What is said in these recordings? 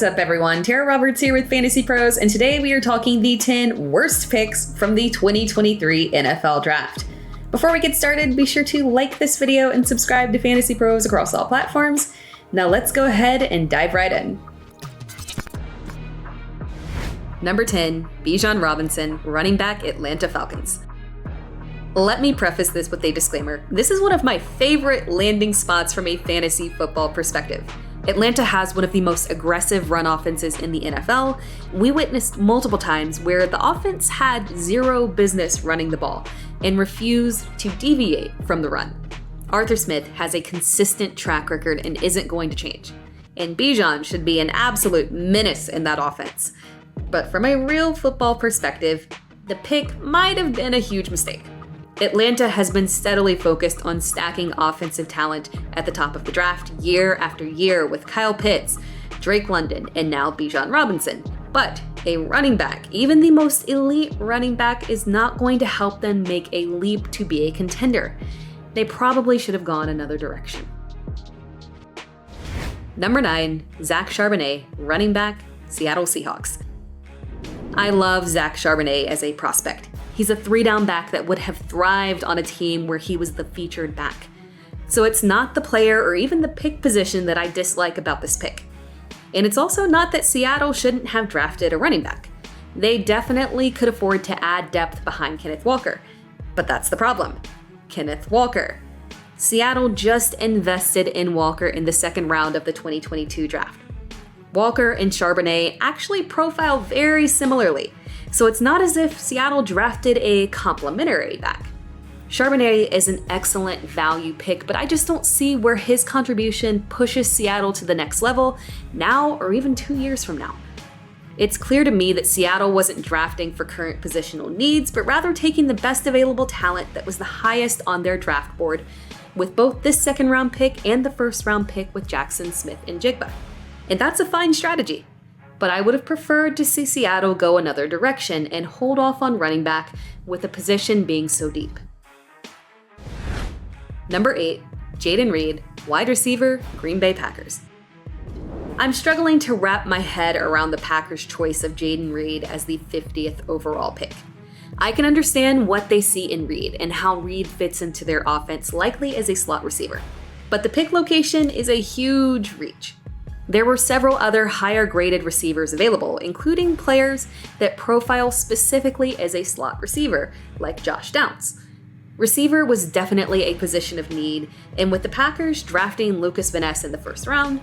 What's up, everyone? Tera Roberts here with Fantasy Pros, and today we are talking the 10 worst picks from the 2023 NFL Draft. Before we get started, be sure to like this video and subscribe to Fantasy Pros across all platforms. Now let's go ahead and dive right in. Number 10, Bijan Robinson, running back, Atlanta Falcons. Let me preface this with a disclaimer. This is one of my favorite landing spots from a fantasy football perspective. Atlanta has one of the most aggressive run offenses in the NFL. We witnessed multiple times where the offense had zero business running the ball and refused to deviate from the run. Arthur Smith has a consistent track record and isn't going to change. And Bijan should be an absolute menace in that offense. But from a real football perspective, the pick might have been a huge mistake. Atlanta has been steadily focused on stacking offensive talent at the top of the draft year after year with Kyle Pitts, Drake London, and now Bijan Robinson. But a running back, even the most elite running back, is not going to help them make a leap to be a contender. They probably should have gone another direction. Number 9, Zach Charbonnet, running back, Seattle Seahawks. I love Zach Charbonnet as a prospect. He's a 3-down back that would have thrived on a team where he was the featured back. So it's not the player or even the pick position that I dislike about this pick. And it's also not that Seattle shouldn't have drafted a running back. They definitely could afford to add depth behind Kenneth Walker. But that's the problem. Kenneth Walker. Seattle just invested in Walker in the second round of the 2022 draft. Walker and Charbonnet actually profile very similarly. So it's not as if Seattle drafted a complimentary back. Charbonnet is an excellent value pick, but I just don't see where his contribution pushes Seattle to the next level now or even 2 years from now. It's clear to me that Seattle wasn't drafting for current positional needs, but rather taking the best available talent that was the highest on their draft board, with both this second round pick and the first round pick with Jackson Smith-Njigba. And that's a fine strategy. But I would have preferred to see Seattle go another direction and hold off on running back with the position being so deep. Number 8, Jaden Reed, wide receiver, Green Bay Packers. I'm struggling to wrap my head around the Packers' choice of Jaden Reed as the 50th overall pick. I can understand what they see in Reed and how Reed fits into their offense, likely as a slot receiver. But the pick location is a huge reach. There were several other higher graded receivers available, including players that profile specifically as a slot receiver, like Josh Downs. Receiver was definitely a position of need, and with the Packers drafting Lucas Van Ness in the first round,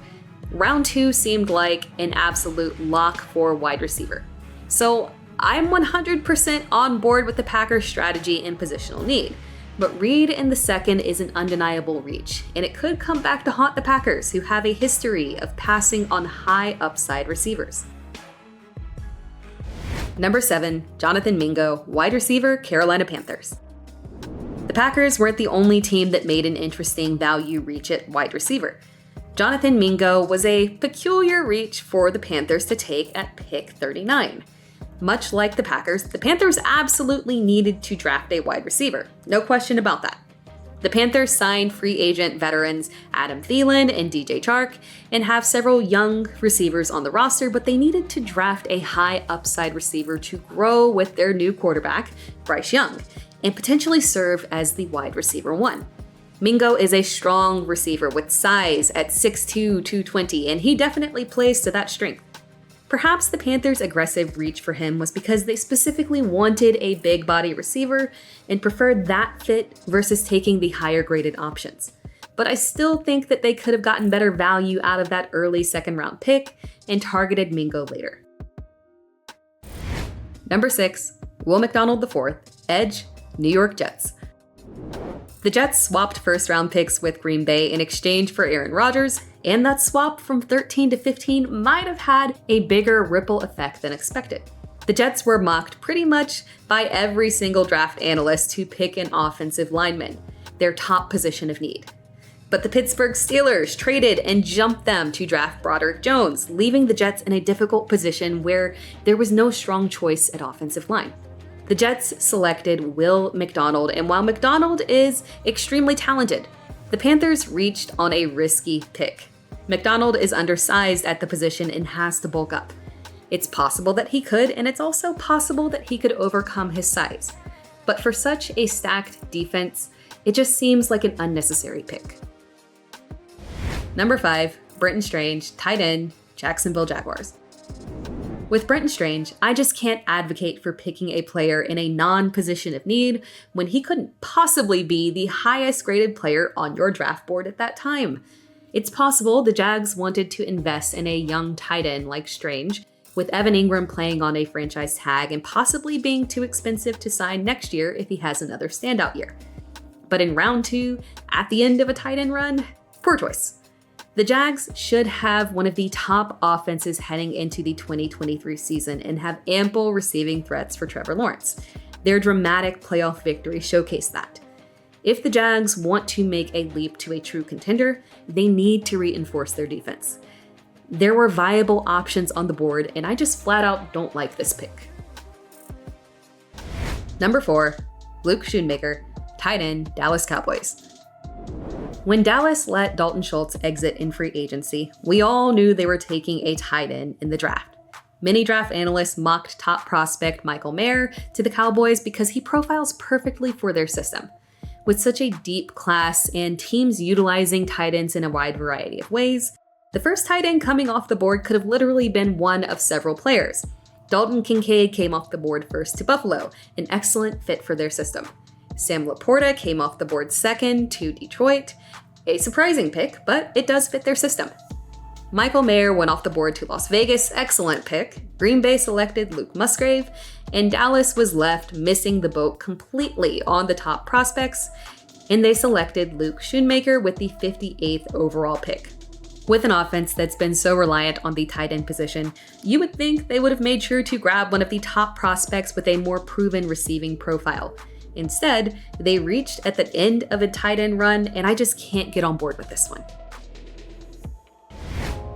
round 2 seemed like an absolute lock for wide receiver. So I'm 100% on board with the Packers strategy in positional need. But Reed in the second is an undeniable reach, and it could come back to haunt the Packers, who have a history of passing on high upside receivers. Number 7, Jonathan Mingo, wide receiver, Carolina Panthers. The Packers weren't the only team that made an interesting value reach at wide receiver. Jonathan Mingo was a peculiar reach for the Panthers to take at pick 39. Much like the Packers, the Panthers absolutely needed to draft a wide receiver. No question about that. The Panthers signed free agent veterans Adam Thielen and DJ Chark and have several young receivers on the roster, but they needed to draft a high upside receiver to grow with their new quarterback, Bryce Young, and potentially serve as the wide receiver 1. Mingo is a strong receiver with size at 6'2", 220, and he definitely plays to that strength. Perhaps the Panthers' aggressive reach for him was because they specifically wanted a big body receiver and preferred that fit versus taking the higher graded options. But I still think that they could have gotten better value out of that early second round pick and targeted Mingo later. Number 6, McDonald IV, edge, New York Jets. The Jets swapped first round picks with Green Bay in exchange for Aaron Rodgers, and that swap from 13 to 15 might have had a bigger ripple effect than expected. The Jets were mocked pretty much by every single draft analyst to pick an offensive lineman, their top position of need. But the Pittsburgh Steelers traded and jumped them to draft Broderick Jones, leaving the Jets in a difficult position where there was no strong choice at offensive line. The Jets selected Will McDonald, and while McDonald is extremely talented, the Panthers reached on a risky pick. McDonald is undersized at the position and has to bulk up. It's possible that he could, and it's also possible that he could overcome his size. But for such a stacked defense, it just seems like an unnecessary pick. Number 5, Brenton Strange, tight end, Jacksonville Jaguars. With Brenton Strange, I just can't advocate for picking a player in a non-position of need when he couldn't possibly be the highest graded player on your draft board at that time. It's possible the Jags wanted to invest in a young tight end like Strange, with Evan Ingram playing on a franchise tag and possibly being too expensive to sign next year if he has another standout year. But in round 2, at the end of a tight end run, poor choice. The Jags should have one of the top offenses heading into the 2023 season and have ample receiving threats for Trevor Lawrence. Their dramatic playoff victory showcased that. If the Jags want to make a leap to a true contender, they need to reinforce their defense. There were viable options on the board, and I just flat out don't like this pick. Number 4, Luke Shoemaker, tight end, Dallas Cowboys. When Dallas let Dalton Schultz exit in free agency, we all knew they were taking a tight end in the draft. Many draft analysts mocked top prospect Michael Mayer to the Cowboys because he profiles perfectly for their system. With such a deep class and teams utilizing tight ends in a wide variety of ways, the first tight end coming off the board could have literally been one of several players. Dalton Kincaid came off the board first to Buffalo, an excellent fit for their system. Sam Laporta came off the board second to Detroit, a surprising pick, but it does fit their system. Michael Mayer went off the board to Las Vegas, excellent pick. Green Bay selected Luke Musgrave, and Dallas was left missing the boat completely on the top prospects, and they selected Luke Shoemaker with the 58th overall pick. With an offense that's been so reliant on the tight end position, you would think they would have made sure to grab one of the top prospects with a more proven receiving profile. Instead, they reached at the end of a tight end run, and I just can't get on board with this one.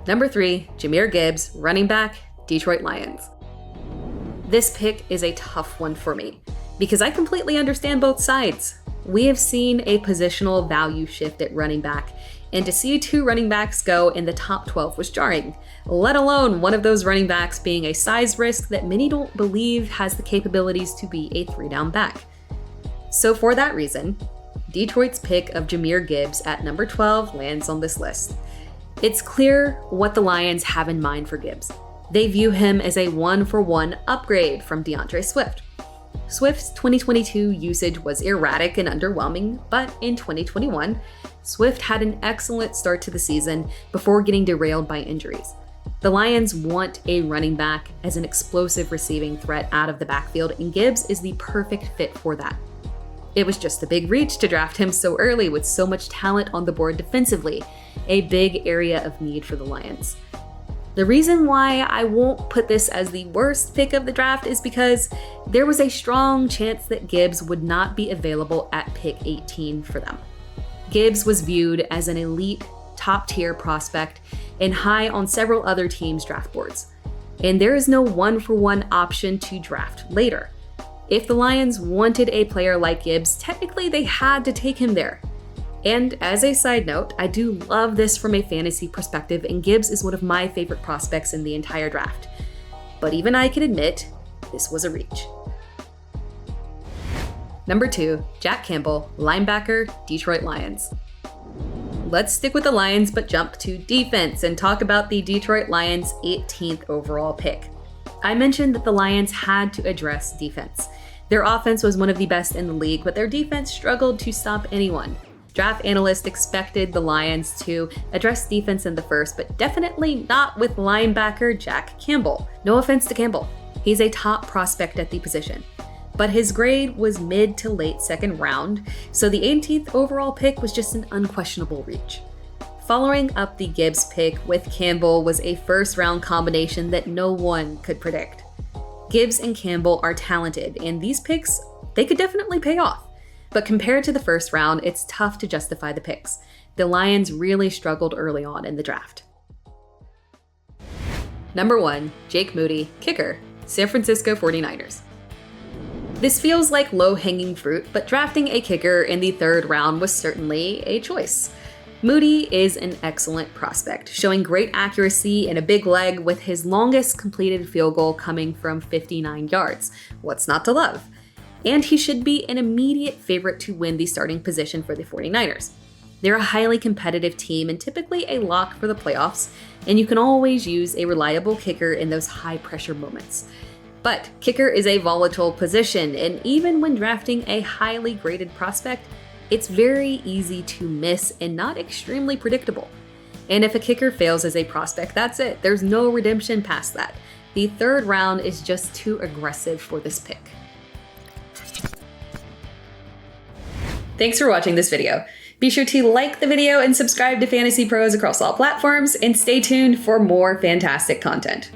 Number 3, Jamir Gibbs, running back, Detroit Lions. This pick is a tough one for me, because I completely understand both sides. We have seen a positional value shift at running back, and to see 2 running backs go in the top 12 was jarring, let alone one of those running backs being a size risk that many don't believe has the capabilities to be a 3-down back. So for that reason, Detroit's pick of Jamir Gibbs at number 12 lands on this list. It's clear what the Lions have in mind for Gibbs. They view him as a 1-for-1 upgrade from DeAndre Swift. Swift's 2022 usage was erratic and underwhelming, but in 2021, Swift had an excellent start to the season before getting derailed by injuries. The Lions want a running back as an explosive receiving threat out of the backfield, and Gibbs is the perfect fit for that. It was just a big reach to draft him so early with so much talent on the board defensively, a big area of need for the Lions. The reason why I won't put this as the worst pick of the draft is because there was a strong chance that Gibbs would not be available at pick 18 for them. Gibbs was viewed as an elite, top-tier prospect and high on several other teams' draft boards. And there is no 1-for-1 option to draft later. If the Lions wanted a player like Gibbs, technically they had to take him there. And as a side note, I do love this from a fantasy perspective, and Gibbs is one of my favorite prospects in the entire draft. But even I can admit, this was a reach. Number 2, Jack Campbell, linebacker, Detroit Lions. Let's stick with the Lions, but jump to defense and talk about the Detroit Lions' 18th overall pick. I mentioned that the Lions had to address defense. Their offense was one of the best in the league, but their defense struggled to stop anyone. Draft analysts expected the Lions to address defense in the first, but definitely not with linebacker Jack Campbell. No offense to Campbell. He's a top prospect at the position. But his grade was mid to late second round, so the 18th overall pick was just an unquestionable reach. Following up the Gibbs pick with Campbell was a first-round combination that no one could predict. Gibbs and Campbell are talented, and these picks, they could definitely pay off. But compared to the first round, it's tough to justify the picks. The Lions really struggled early on in the draft. Number 1, Jake Moody, kicker, San Francisco 49ers. This feels like low-hanging fruit, but drafting a kicker in the 3rd round was certainly a choice. Moody is an excellent prospect, showing great accuracy and a big leg with his longest completed field goal coming from 59 yards. What's not to love? And he should be an immediate favorite to win the starting position for the 49ers. They're a highly competitive team and typically a lock for the playoffs, and you can always use a reliable kicker in those high-pressure moments. But kicker is a volatile position, and even when drafting a highly graded prospect, it's very easy to miss and not extremely predictable. And if a kicker fails as a prospect, that's it. There's no redemption past that. The third round is just too aggressive for this pick. Thanks for watching this video. Be sure to like the video and subscribe to Fantasy Pros across all platforms, and stay tuned for more fantastic content.